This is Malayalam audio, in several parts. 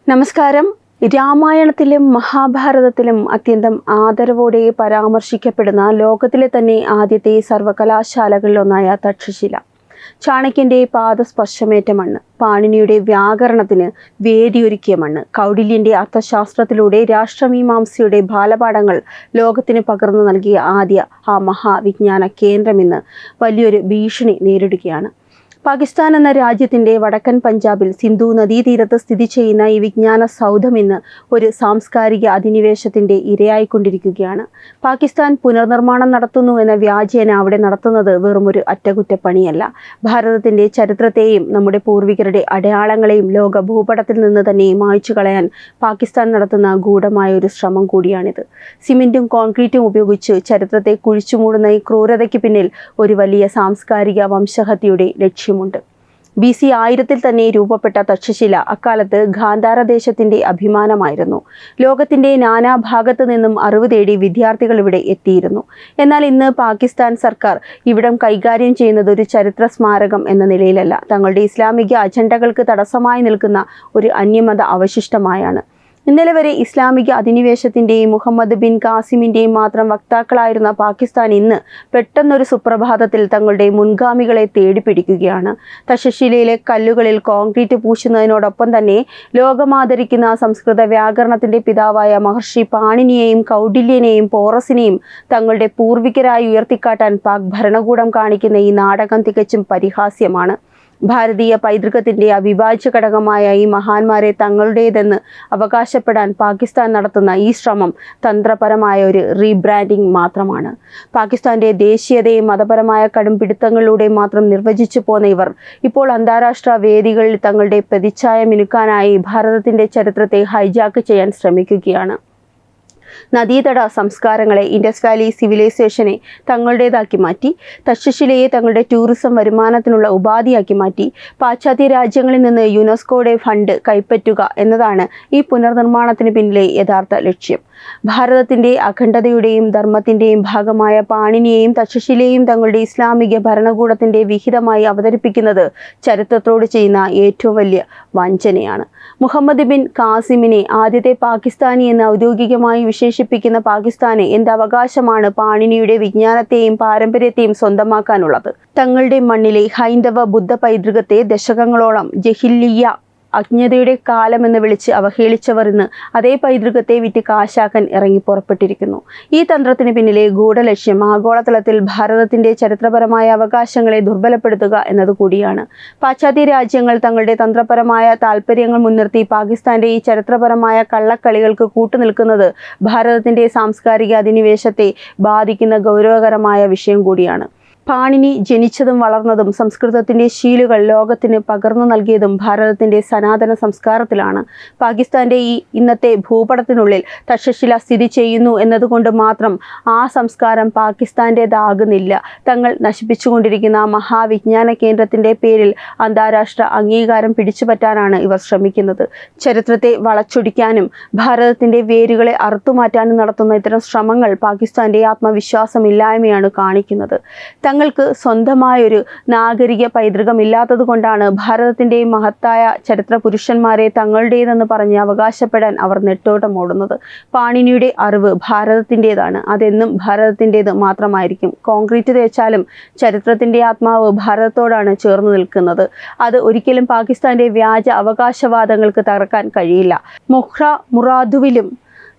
നമസ്കാരം. രാമായണത്തിലും മഹാഭാരതത്തിലും അത്യന്തം ആദരവോടെ പരാമർശിക്കപ്പെടുന്ന ലോകത്തിലെ തന്നെ ആദ്യത്തെ സർവകലാശാലകളിലൊന്നായ തക്ഷശില, ചാണക്യന്റെ പാദസ്പർശമേറ്റ മണ്ണ്, പാണിനിയുടെ വ്യാകരണത്തിന് വേദിയൊരുക്കിയ മണ്ണ്, കൗടില്യന്റെ അർത്ഥശാസ്ത്രത്തിലൂടെ രാഷ്ട്രമീമാംസയുടെ ബാലപാഠങ്ങൾ ലോകത്തിന് പകർന്നു നൽകിയ ആദ്യ ആ മഹാവിജ്ഞാന കേന്ദ്രമിന്ന് വലിയൊരു ഭീഷണി നേരിടുകയാണ്. പാകിസ്ഥാൻ എന്ന രാജ്യത്തിൻ്റെ വടക്കൻ പഞ്ചാബിൽ സിന്ധു നദീതീരത്ത് സ്ഥിതി ചെയ്യുന്ന ഈ വിജ്ഞാന സൗധം ഇന്ന് ഒരു സാംസ്കാരിക അധിനിവേശത്തിൻ്റെ ഇരയായിക്കൊണ്ടിരിക്കുകയാണ്. പാകിസ്ഥാൻ പുനർനിർമ്മാണം നടത്തുന്നു എന്ന വ്യാജേന അവിടെ നടത്തുന്നത് വെറുമൊരു അറ്റകുറ്റപ്പണിയല്ല, ഭാരതത്തിൻ്റെ ചരിത്രത്തെയും നമ്മുടെ പൂർവികരുടെ അടയാളങ്ങളെയും ലോക ഭൂപടത്തിൽ നിന്ന് തന്നെ മായ്ച്ചു കളയാൻ പാകിസ്ഥാൻ നടത്തുന്ന ഗൂഢമായ ഒരു ശ്രമം കൂടിയാണിത്. സിമെന്റും കോൺക്രീറ്റും ഉപയോഗിച്ച് ചരിത്രത്തെ കുഴിച്ചുമൂടുന്ന ഈ ക്രൂരതയ്ക്ക് പിന്നിൽ ഒരു വലിയ സാംസ്കാരിക വംശഹത്യയുടെ ലക്ഷ്യമുണ്ട്. BC 1000 തന്നെ രൂപപ്പെട്ട തക്ഷശില അക്കാലത്ത് ഗാന്ധാര ദേശത്തിന്റെ അഭിമാനമായിരുന്നു. ലോകത്തിന്റെ നാനാഭാഗത്തു നിന്നും അറിവ് തേടി വിദ്യാർത്ഥികൾ ഇവിടെ എത്തിയിരുന്നു. എന്നാൽ ഇന്ന് പാകിസ്ഥാൻ സർക്കാർ ഇവിടം കൈകാര്യം ചെയ്യുന്നത് ഒരു ചരിത്ര സ്മാരകം എന്ന നിലയിലല്ല, തങ്ങളുടെ ഇസ്ലാമിക അജണ്ടകൾക്ക് തടസ്സമായി നിൽക്കുന്ന ഒരു അന്യമത അവശിഷ്ടമായാണ്. ഇന്നലെ വരെ ഇസ്ലാമിക അധിനിവേശത്തിൻ്റെയും മുഹമ്മദ് ബിൻ കാസിമിൻ്റെയും മാത്രം വക്താക്കളായിരുന്ന പാകിസ്ഥാൻ ഇന്ന് പെട്ടെന്നൊരു സുപ്രഭാതത്തിൽ തങ്ങളുടെ മുൻഗാമികളെ തേടിപ്പിടിക്കുകയാണ്. തക്ഷശിലയിലെ കല്ലുകളിൽ കോൺക്രീറ്റ് പൂശുന്നതിനോടൊപ്പം തന്നെ ലോകമാദരിക്കുന്ന സംസ്കൃത വ്യാകരണത്തിൻ്റെ പിതാവായ മഹർഷി പാണിനിയെയും കൗടില്യനെയും പോറസിനെയും തങ്ങളുടെ പൂർവികരായി ഉയർത്തിക്കാട്ടാൻ പാക് ഭരണകൂടം കാണിക്കുന്ന ഈ നാടകം തികച്ചും പരിഹാസ്യമാണ്. ഭാരതീയ പൈതൃകത്തിൻ്റെ അവിഭാജ്യ ഘടകമായ ഈ മഹാന്മാരെ തങ്ങളുടേതെന്ന് അവകാശപ്പെടാൻ പാകിസ്ഥാൻ നടത്തുന്ന ഈ ശ്രമം തന്ത്രപരമായ ഒരു റീബ്രാൻഡിംഗ് മാത്രമാണ്. പാകിസ്ഥാൻ്റെ ദേശീയതയും മതപരമായ കടുംപിടുത്തങ്ങളിലൂടെ മാത്രം നിർവചിച്ചു പോന്ന ഇവർ ഇപ്പോൾ അന്താരാഷ്ട്ര വേദികളിൽ തങ്ങളുടെ പ്രതിച്ഛായ മിനുക്കാനായി ഭാരതത്തിൻ്റെ ചരിത്രത്തെ ഹൈജാക്ക് ചെയ്യാൻ ശ്രമിക്കുകയാണ്. നദീതട സംസ്കാരങ്ങളെ, ഇൻഡസ് വാലി സിവിലൈസേഷനെ തങ്ങളുടേതാക്കി മാറ്റി, തക്ഷശിലയെ തങ്ങളുടെ ടൂറിസം വരുമാനത്തിനുള്ള ഉപാധിയാക്കി മാറ്റി, പാശ്ചാത്യ രാജ്യങ്ങളിൽ നിന്ന് യുനെസ്കോയുടെ ഫണ്ട് കൈപ്പറ്റുക എന്നതാണ് ഈ പുനർനിർമ്മാണത്തിന് പിന്നിലെ യഥാർത്ഥ ലക്ഷ്യം. ഭാരതത്തിൻ്റെ അഖണ്ഡതയുടെയും ധർമ്മത്തിൻ്റെയും ഭാഗമായ പാണിനിയെയും തക്ഷശിലയെയും തങ്ങളുടെ ഇസ്ലാമിക ഭരണകൂടത്തിൻ്റെ വിഹിതമായി അവതരിപ്പിക്കുന്നത് ചരിത്രത്തോട് ചെയ്യുന്ന ഏറ്റവും വലിയ വഞ്ചനയാണ്. മുഹമ്മദ് ബിൻ കാസിമിനെ ആദ്യത്തെ പാകിസ്ഥാനി എന്ന് ഔദ്യോഗികമായി വിശേഷിപ്പിക്കുന്ന പാകിസ്ഥാന് എന്ത് അവകാശമാണ് പാണിനിയുടെ വിജ്ഞാനത്തെയും പാരമ്പര്യത്തെയും സ്വന്തമാക്കാനുള്ളത്? തങ്ങളുടെ മണ്ണിലെ ഹൈന്ദവ ബുദ്ധ പൈതൃകത്തെ ദശകങ്ങളോളം ജഹില്ലിയ അജ്ഞതയുടെ കാലമെന്ന് വിളിച്ച് അവഹേളിച്ചവർ ഇന്ന് അതേ പൈതൃകത്തെ വിറ്റ് കാശാക്കാൻ ഇറങ്ങി പുറപ്പെട്ടിരിക്കുന്നു. ഈ തന്ത്രത്തിന് പിന്നിലെ ഗൂഢലക്ഷ്യം ആഗോളതലത്തിൽ ഭാരതത്തിൻ്റെ ചരിത്രപരമായ അവകാശങ്ങളെ ദുർബലപ്പെടുത്തുക എന്നതുകൂടിയാണ്. പാശ്ചാത്യ രാജ്യങ്ങൾ തങ്ങളുടെ തന്ത്രപരമായ താൽപ്പര്യങ്ങൾ മുൻനിർത്തി പാകിസ്ഥാൻ്റെ ഈ ചരിത്രപരമായ കള്ളക്കളികൾക്ക് കൂട്ടുനിൽക്കുന്നത് ഭാരതത്തിൻ്റെ സാംസ്കാരിക അധിനിവേശത്തെ ബാധിക്കുന്ന ഗൗരവകരമായ വിഷയം കൂടിയാണ്. പാണിനി ജനിച്ചതും വളർന്നതും സംസ്കൃതത്തിൻ്റെ ശീലുകൾ ലോകത്തിന് പകർന്നു നൽകിയതും ഭാരതത്തിൻ്റെ സനാതന സംസ്കാരത്തിലാണ്. പാകിസ്ഥാൻ്റെ ഈ ഇന്നത്തെ ഭൂപടത്തിനുള്ളിൽ തക്ഷശില സ്ഥിതി ചെയ്യുന്നു എന്നതുകൊണ്ട് മാത്രം ആ സംസ്കാരം പാകിസ്ഥാൻ്റേതാകുന്നില്ല. തങ്ങൾ നശിപ്പിച്ചുകൊണ്ടിരിക്കുന്ന മഹാവിജ്ഞാന കേന്ദ്രത്തിൻ്റെ പേരിൽ അന്താരാഷ്ട്ര അംഗീകാരം പിടിച്ചുപറ്റാനാണ് ഇവർ ശ്രമിക്കുന്നത്. ചരിത്രത്തെ വളച്ചൊടിക്കാനും ഭാരതത്തിൻ്റെ വേരുകളെ അറുത്തുമാറ്റാനും നടത്തുന്ന ഇത്തരം ശ്രമങ്ങൾ പാകിസ്ഥാൻ്റെ ആത്മവിശ്വാസമില്ലായ്മയാണ് കാണിക്കുന്നത്. തങ്ങൾക്ക് സ്വന്തമായൊരു നാഗരിക പൈതൃകമില്ലാത്തത് കൊണ്ടാണ് ഭാരതത്തിൻ്റെ മഹത്തായ ചരിത്ര പുരുഷന്മാരെ തങ്ങളുടേതെന്ന് പറഞ്ഞ് അവകാശപ്പെടാൻ അവർ നെട്ടോട്ടമോടുന്നത്. പാണിനിയുടെ അറിവ് ഭാരതത്തിൻ്റേതാണ്, അതെന്നും ഭാരതത്തിൻ്റേത് മാത്രമായിരിക്കും. കോൺക്രീറ്റ് തേച്ചാലും ചരിത്രത്തിൻ്റെ ആത്മാവ് ഭാരതത്തോടാണ് ചേർന്ന് നിൽക്കുന്നത്. അത് ഒരിക്കലും പാകിസ്ഥാൻ്റെ വ്യാജ അവകാശവാദങ്ങൾക്ക് തകർക്കാൻ കഴിയില്ല. മൊഹ്ര മുറാദുവിലും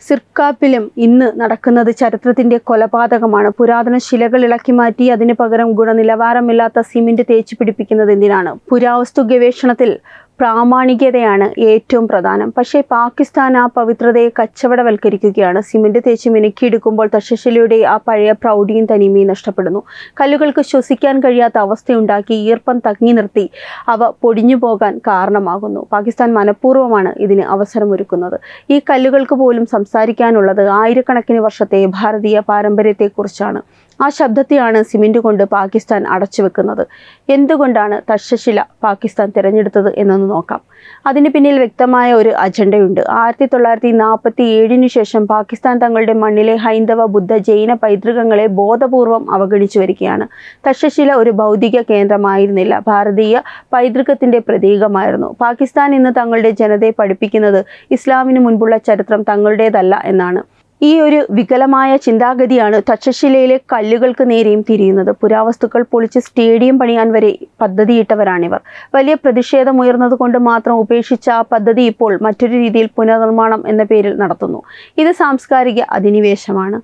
സിർക്കാപ്പിലും ഇന്ന് നടക്കുന്നത് ചരിത്രത്തിൻ്റെ കൊലപാതകമാണ്. പുരാതന ശിലകൾ ഇളക്കി മാറ്റി അതിന് പകരം ഗുണനിലവാരമില്ലാത്ത സിമെന്റ് തേച്ച് പിടിപ്പിക്കുന്നത് എന്തിനാണ്? പുരാവസ്തു ഗവേഷണത്തിൽ പ്രാമാണികതയാണ് ഏറ്റവും പ്രധാനം. പക്ഷേ പാകിസ്ഥാൻ ആ പവിത്രതയെ കച്ചവടവൽക്കരിക്കുകയാണ്. സിമെന്റ് തേച്ച് മിനുക്കിയെടുക്കുമ്പോൾ തക്ഷശിലയുടെ ആ പഴയ പ്രൗഢിയും തനിമയും നഷ്ടപ്പെടുന്നു. കല്ലുകൾക്ക് ശ്വസിക്കാൻ കഴിയാത്ത അവസ്ഥയുണ്ടാക്കി ഈർപ്പം തങ്ങി നിർത്തി അവ പൊടിഞ്ഞു പോകാൻ കാരണമാകുന്നു. പാകിസ്ഥാൻ മനഃപൂർവ്വമാണ് ഇതിന് അവസരമൊരുക്കുന്നത്. ഈ കല്ലുകൾക്ക് പോലും സംസാരിക്കാനുള്ളത് ആയിരക്കണക്കിന് വർഷത്തെ ഭാരതീയ പാരമ്പര്യത്തെക്കുറിച്ചാണ്. ആ ശബ്ദത്തെയാണ് സിമന്റ് കൊണ്ട് പാകിസ്ഥാൻ അടച്ചുവെക്കുന്നത്. എന്തുകൊണ്ടാണ് തക്ഷശില പാകിസ്ഥാൻ തിരഞ്ഞെടുത്തത് എന്നൊന്ന് നോക്കാം. അതിന് പിന്നിൽ വ്യക്തമായ ഒരു അജണ്ടയുണ്ട്. 1947 ശേഷം പാകിസ്ഥാൻ തങ്ങളുടെ മണ്ണിലെ ഹൈന്ദവ, ബുദ്ധ, ജൈന പൈതൃകങ്ങളെ ബോധപൂർവം അവഗണിച്ചു വരികയാണ്. തക്ഷശില ഒരു ഭൗതിക കേന്ദ്രമായിരുന്നില്ല, ഭാരതീയ പൈതൃകത്തിന്റെ പ്രതീകമായിരുന്നു. പാകിസ്ഥാൻ ഇന്ന് തങ്ങളുടെ ജനതയെ പഠിപ്പിക്കുന്നത് ഇസ്ലാമിന് മുൻപുള്ള ചരിത്രം തങ്ങളുടേതല്ല എന്നാണ്. ഈ ഒരു വികലമായ ചിന്താഗതിയാണ് തക്ഷശിലയിലെ കല്ലുകൾക്ക് നേരെയും തിരിയുന്നത്. പുരാവസ്തുക്കൾ പൊളിച്ച് സ്റ്റേഡിയം പണിയാൻ വരെ പദ്ധതിയിട്ടവരാണിവർ. വലിയ പ്രതിഷേധമുയർന്നതുകൊണ്ട് മാത്രം ഉപേക്ഷിച്ച ആ പദ്ധതി ഇപ്പോൾ മറ്റൊരു രീതിയിൽ പുനർനിർമ്മാണം എന്ന പേരിൽ നടത്തുന്നു. ഇത് സാംസ്കാരിക അധിനിവേശമാണ്.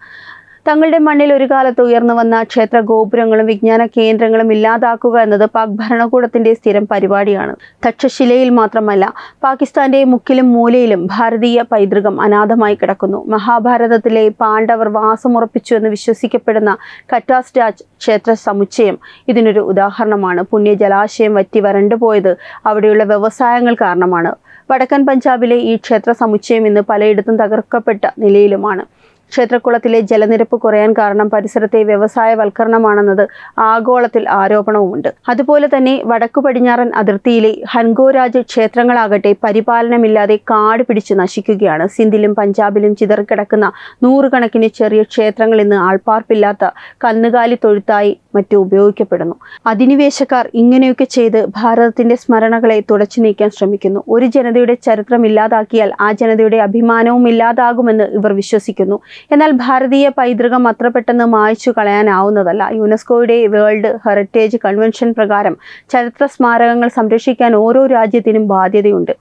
തങ്ങളുടെ മണ്ണിൽ ഒരു കാലത്ത് ഉയർന്നു വന്ന ക്ഷേത്ര ഗോപുരങ്ങളും വിജ്ഞാന കേന്ദ്രങ്ങളും ഇല്ലാതാക്കുക എന്നത് പാക് ഭരണകൂടത്തിന്റെ സ്ഥിരം പരിപാടിയാണ്. തക്ഷശിലയിൽ മാത്രമല്ല, പാകിസ്ഥാന്റെ മുക്കിലും മൂലയിലും ഭാരതീയ പൈതൃകം അനാഥമായി കിടക്കുന്നു. മഹാഭാരതത്തിലെ പാണ്ഡവർ വാസമുറപ്പിച്ചു എന്ന് വിശ്വസിക്കപ്പെടുന്ന കറ്റാസ് രാജ് ക്ഷേത്ര സമുച്ചയം ഇതിനൊരു ഉദാഹരണമാണ്. പുണ്യ ജലാശയം വറ്റി വരണ്ടുപോയത് അവിടെയുള്ള വ്യവസായങ്ങൾ കാരണമാണ്. വടക്കൻ പഞ്ചാബിലെ ഈ ക്ഷേത്ര സമുച്ചയം ഇന്ന് പലയിടത്തും തകർക്കപ്പെട്ട നിലയിലുമാണ്. ക്ഷേത്രക്കുളത്തിലെ ജലനിരപ്പ് കുറയാൻ കാരണം പരിസരത്തെ വ്യവസായവൽക്കരണമാണെന്നത് ആഗോളത്തിൽ ആരോപണവുമുണ്ട്. അതുപോലെ തന്നെ വടക്കു പടിഞ്ഞാറൻ അതിർത്തിയിലെ ഹൻഗോരാജ് ക്ഷേത്രങ്ങളാകട്ടെ പരിപാലനമില്ലാതെ കാട് പിടിച്ച് നശിക്കുകയാണ്. സിന്ധിലും പഞ്ചാബിലും ചിതറിക്കിടക്കുന്ന നൂറുകണക്കിന് ചെറിയ ക്ഷേത്രങ്ങൾ ഇന്ന് ആൾപ്പാർപ്പില്ലാത്ത കന്നുകാലി തൊഴുത്തായി മറ്റും ഉപയോഗിക്കപ്പെടുന്നു. അധിനിവേശക്കാർ ഇങ്ങനെയൊക്കെ ചെയ്ത് ഭാരതത്തിന്റെ സ്മരണകളെ തുടച്ചു നീക്കാൻ ശ്രമിക്കുന്നു. ഒരു ജനതയുടെ ചരിത്രം ഇല്ലാതാക്കിയാൽ ആ ജനതയുടെ അഭിമാനവും ഇല്ലാതാകുമെന്ന് ഇവർ വിശ്വസിക്കുന്നു. എന്നാൽ ഭാരതീയ പൈതൃകം അത്ര പെട്ടെന്ന് മായ്ച്ചു കളയാനാവുന്നതല്ല. യുനെസ്കോയുടെ വേൾഡ് ഹെറിറ്റേജ് കൺവെൻഷൻ പ്രകാരം ചരിത്ര സ്മാരകങ്ങൾ സംരക്ഷിക്കാൻ ഓരോ രാജ്യത്തിനും ബാധ്യതയുണ്ട്.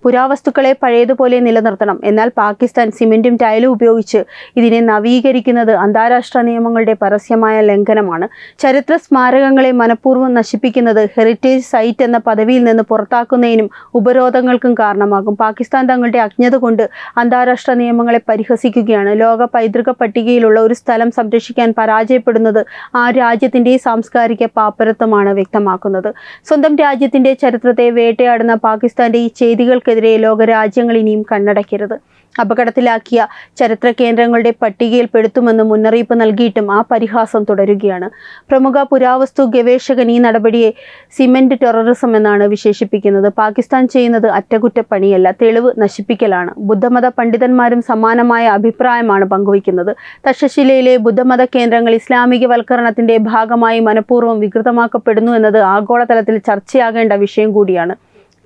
പുരാവസ്തുക്കളെ പഴയതുപോലെ നിലനിർത്തണം. എന്നാൽ പാകിസ്ഥാൻ സിമെന്റും ടൈലും ഉപയോഗിച്ച് ഇതിനെ നവീകരിക്കുന്നത് അന്താരാഷ്ട്ര നിയമങ്ങളുടെ പരസ്യമായ ലംഘനമാണ്. ചരിത്ര സ്മാരകങ്ങളെ മനഃപൂർവ്വം നശിപ്പിക്കുന്നത് ഹെറിറ്റേജ് സൈറ്റ് എന്ന പദവിയിൽ നിന്ന് പുറത്താക്കുന്നതിനും ഉപരോധങ്ങൾക്കും കാരണമാകും. പാകിസ്ഥാൻ തങ്ങളുടെ അജ്ഞത കൊണ്ട് അന്താരാഷ്ട്ര നിയമങ്ങളെ പരിഹസിക്കുകയാണ്. ലോക പൈതൃക പട്ടികയിലുള്ള ഒരു സ്ഥലം സംരക്ഷിക്കാൻ പരാജയപ്പെടുന്നത് ആ രാജ്യത്തിന്റെ സാംസ്കാരിക പാപ്പരത്വമാണ് വ്യക്തമാക്കുന്നത്. സ്വന്തം രാജ്യത്തിന്റെ ചരിത്രത്തെ വേട്ടയാടുന്ന പാകിസ്ഥാന്റെ ഈ ചെയ്തികൾക്കെതിരെ ലോകരാജ്യങ്ങൾ ഇനിയും കണ്ണടയ്ക്കരുത്. അപകടത്തിലാക്കിയ ചരിത്ര കേന്ദ്രങ്ങളുടെ പട്ടികയിൽ പെടുത്തുമെന്ന് മുന്നറിയിപ്പ് നൽകിയിട്ടും ആ പരിഹാസം തുടരുകയാണ്. പ്രമുഖ പുരാവസ്തു ഗവേഷകൻ ഈ നടപടിയെ സിമെന്റ് ടെററിസം എന്നാണ് വിശേഷിപ്പിക്കുന്നത്. പാകിസ്ഥാൻ ചെയ്യുന്നത് അറ്റകുറ്റപ്പണിയല്ല, തെളിവ് നശിപ്പിക്കലാണ്. ബുദ്ധമത പണ്ഡിതന്മാരും സമാനമായ അഭിപ്രായമാണ് പങ്കുവയ്ക്കുന്നത്. തക്ഷശിലയിലെ ബുദ്ധമത കേന്ദ്രങ്ങൾ ഇസ്ലാമികവൽക്കരണത്തിന്റെ ഭാഗമായി മനഃപൂർവ്വം വികൃതമാക്കപ്പെടുന്നു എന്നത് ആഗോളതലത്തിൽ ചർച്ചയാകേണ്ട വിഷയം കൂടിയാണ്.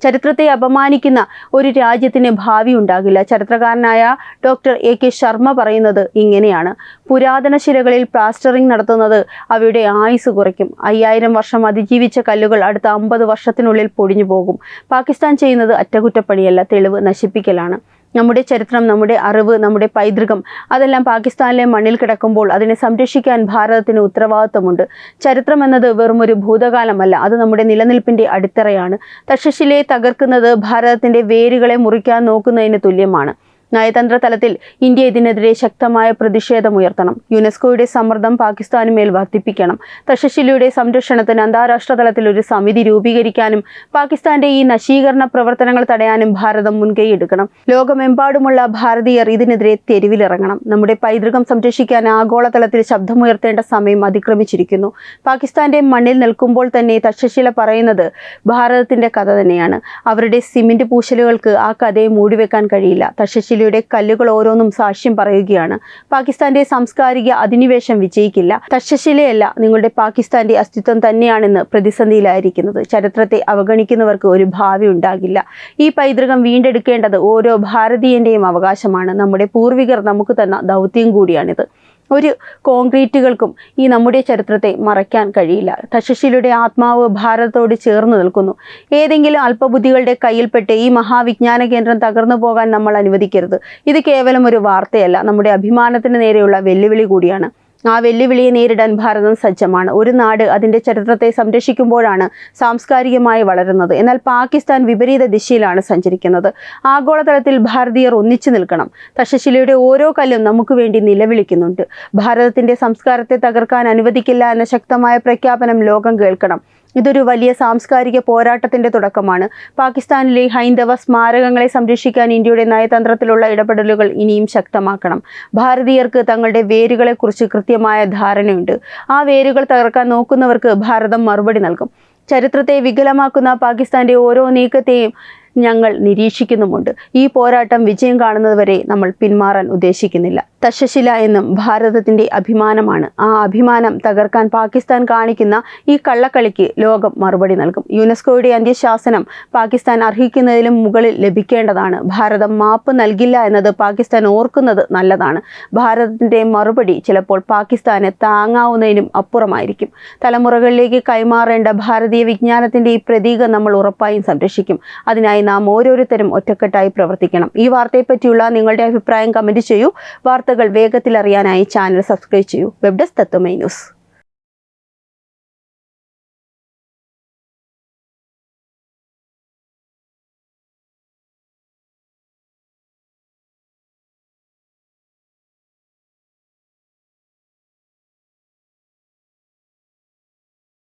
ചരിത്രത്തെ അപമാനിക്കുന്ന ഒരു രാജ്യത്തിന് ഭാവി ഉണ്ടാകില്ല. ചരിത്രകാരനായ ഡോക്ടർ AK ശർമ്മ പറയുന്നത് ഇങ്ങനെയാണ്: പുരാതന ശിലകളിൽ പ്ലാസ്റ്ററിംഗ് നടത്തുന്നത് അവയുടെ ആയുസ് കുറയ്ക്കും. 5000 വർഷം അതിജീവിച്ച കല്ലുകൾ അടുത്ത 50 വർഷത്തിനുള്ളിൽ പൊടിഞ്ഞു പോകും. പാകിസ്ഥാൻ ചെയ്യുന്നത് അറ്റകുറ്റപ്പണിയല്ല, തെളിവ് നശിപ്പിക്കലാണ്. നമ്മുടെ ചരിത്രം, നമ്മുടെ അറിവ്, നമ്മുടെ പൈതൃകം അതെല്ലാം പാകിസ്ഥാനിലെ മണ്ണിൽ കിടക്കുമ്പോൾ അതിനെ സംരക്ഷിക്കാൻ ഭാരതത്തിന് ഉത്തരവാദിത്വമുണ്ട്. ചരിത്രം എന്നത് വെറുമൊരു ഭൂതകാലമല്ല, അത് നമ്മുടെ നിലനിൽപ്പിന്റെ അടിത്തറയാണ്. തക്ഷശിലയെ തകർക്കുന്നത് ഭാരതത്തിന്റെ വേരുകളെ മുറിക്കാൻ നോക്കുന്നതിന് തുല്യമാണ്. നയതന്ത്ര തലത്തിൽ ഇന്ത്യ ഇതിനെതിരെ ശക്തമായ പ്രതിഷേധമുയർത്തണം. യുനെസ്കോയുടെ സമ്മർദ്ദം പാകിസ്ഥാനുമേൽ വർദ്ധിപ്പിക്കണം. തക്ഷശിലയുടെ സംരക്ഷണത്തിന് അന്താരാഷ്ട്ര തലത്തിൽ ഒരു സമിതി രൂപീകരിക്കാനും പാകിസ്ഥാന്റെ ഈ നശീകരണ പ്രവർത്തനങ്ങൾ തടയാനും ഭാരതം മുൻകൈയെടുക്കണം. ലോകമെമ്പാടുമുള്ള ഭാരതീയർ ഇതിനെതിരെ തെരുവിലിറങ്ങണം. നമ്മുടെ പൈതൃകം സംരക്ഷിക്കാൻ ആഗോളതലത്തിൽ ശബ്ദമുയർത്തേണ്ട സമയം അതിക്രമിച്ചിരിക്കുന്നു. പാകിസ്ഥാന്റെ മണ്ണിൽ നിൽക്കുമ്പോൾ തന്നെ തക്ഷശില പറയുന്നത് ഭാരതത്തിന്റെ കഥ തന്നെയാണ്. അവരുടെ സിമന്റ് പൂശലുകൾക്ക് ആ കഥയെ മൂടിവെക്കാൻ കഴിയില്ല. തക്ഷശില കല്ലുകൾ ഓരോന്നും സാക്ഷ്യം പറയുകയാണ്. പാകിസ്ഥാന്റെ സാംസ്കാരിക അധിനിവേശം വിജയിക്കില്ല. തക്ഷശിലയല്ല, നിങ്ങളുടെ പാകിസ്ഥാന്റെ അസ്തിത്വം തന്നെയാണെന്ന് പ്രതിസന്ധിയിലായിരിക്കുന്നത്. ചരിത്രത്തെ അവഗണിക്കുന്നവർക്ക് ഒരു ഭാവി ഉണ്ടാകില്ല. ഈ പൈതൃകം വീണ്ടെടുക്കേണ്ടത് ഓരോ ഭാരതീയന്റെയും അവകാശമാണ്. നമ്മുടെ പൂർവികർ നമുക്ക് തന്ന ദൗത്യം കൂടിയാണിത്. ഒരു കോൺക്രീറ്റുകൾക്കും ഈ നമ്മുടെ ചരിത്രത്തെ മറയ്ക്കാൻ കഴിയില്ല. തക്ഷശിലയുടെ ആത്മാവ് ഭാരതത്തോട് ചേർന്ന് നിൽക്കുന്നു. ഏതെങ്കിലും അല്പബുദ്ധികളുടെ കയ്യിൽപ്പെട്ട് ഈ മഹാവിജ്ഞാന കേന്ദ്രം തകർന്നു പോകാൻ നമ്മൾ അനുവദിക്കരുത്. ഇത് കേവലം ഒരു വാർത്തയല്ല, നമ്മുടെ അഭിമാനത്തിന് നേരെയുള്ള വെല്ലുവിളി കൂടിയാണ്. ആ വെല്ലുവിളിയെ നേരിടാൻ ഭാരതം സജ്ജമാണ്. ഒരു നാട് അതിൻ്റെ ചരിത്രത്തെ സംരക്ഷിക്കുമ്പോഴാണ് സാംസ്കാരികമായി വളരുന്നത്. എന്നാൽ പാകിസ്ഥാൻ വിപരീത ദിശയിലാണ് സഞ്ചരിക്കുന്നത്. ആഗോളതലത്തിൽ ഭാരതീയർ ഒന്നിച്ചു നിൽക്കണം. തക്ഷശിലയുടെ ഓരോ കല്ലും നമുക്ക് വേണ്ടി നിലവിളിക്കുന്നുണ്ട്. ഭാരതത്തിൻ്റെ സംസ്കാരത്തെ തകർക്കാൻ അനുവദിക്കില്ല എന്ന ശക്തമായ പ്രഖ്യാപനം ലോകം കേൾക്കണം. ഇതൊരു വലിയ സാംസ്കാരിക പോരാട്ടത്തിന്റെ തുടക്കമാണ്. പാകിസ്ഥാനിലെ ഹൈന്ദവ സ്മാരകങ്ങളെ സംരക്ഷിക്കാൻ ഇന്ത്യയുടെ നയതന്ത്രത്തിലുള്ള ഇടപെടലുകൾ ഇനിയും ശക്തമാക്കണം. ഭാരതീയർക്ക് തങ്ങളുടെ വേരുകളെക്കുറിച്ച് കൃത്യമായ ധാരണയുണ്ട്. ആ വേരുകൾ തകർക്കാൻ നോക്കുന്നവർക്ക് ഭാരതം മറുപടി നൽകും. ചരിത്രത്തെ വികലമാക്കുന്ന പാകിസ്ഥാന്റെ ഓരോ നീക്കത്തെയും ഞങ്ങൾ നിരീക്ഷിക്കുന്നുമുണ്ട്. ഈ പോരാട്ടം വിജയം കാണുന്നതുവരെ നമ്മൾ പിന്മാറാൻ ഉദ്ദേശിക്കുന്നില്ല. തക്ഷശില എന്നും ഭാരതത്തിന്റെ അഭിമാനമാണ്. ആ അഭിമാനം തകർക്കാൻ പാകിസ്ഥാൻ കാണിക്കുന്ന ഈ കള്ളക്കളിക്ക് ലോകം മറുപടി നൽകും. യുനെസ്കോയുടെ അന്ത്യശാസനം പാകിസ്ഥാൻ അർഹിക്കുന്നതിലും മുകളിൽ ലഭിക്കേണ്ടതാണ്. ഭാരതം മാപ്പ് നൽകില്ല എന്നത് പാകിസ്ഥാൻ ഓർക്കുന്നത് നല്ലതാണ്. ഭാരതത്തിന്റെ മറുപടി ചിലപ്പോൾ പാകിസ്ഥാന് താങ്ങാവുന്നതിനും അപ്പുറമായിരിക്കും. തലമുറകളിലേക്ക് കൈമാറേണ്ട ഭാരതീയ വിജ്ഞാനത്തിന്റെ ഈ പ്രതീകം നമ്മൾ ഉറപ്പായും സംരക്ഷിക്കും. അതിനായി നാം ഓരോരുത്തരും ഒറ്റക്കെട്ടായി പ്രവർത്തിക്കണം. ഈ വാർത്തയെപ്പറ്റിയുള്ള നിങ്ങളുടെ അഭിപ്രായം കമന്റ് ചെയ്യൂ. വാർത്തകൾ വേഗത്തിൽ അറിയാനായി ചാനൽ സബ്സ്ക്രൈബ് ചെയ്യൂ. വെബ് ഡെസ്ക് തത്വമൈ ന്യൂസ്.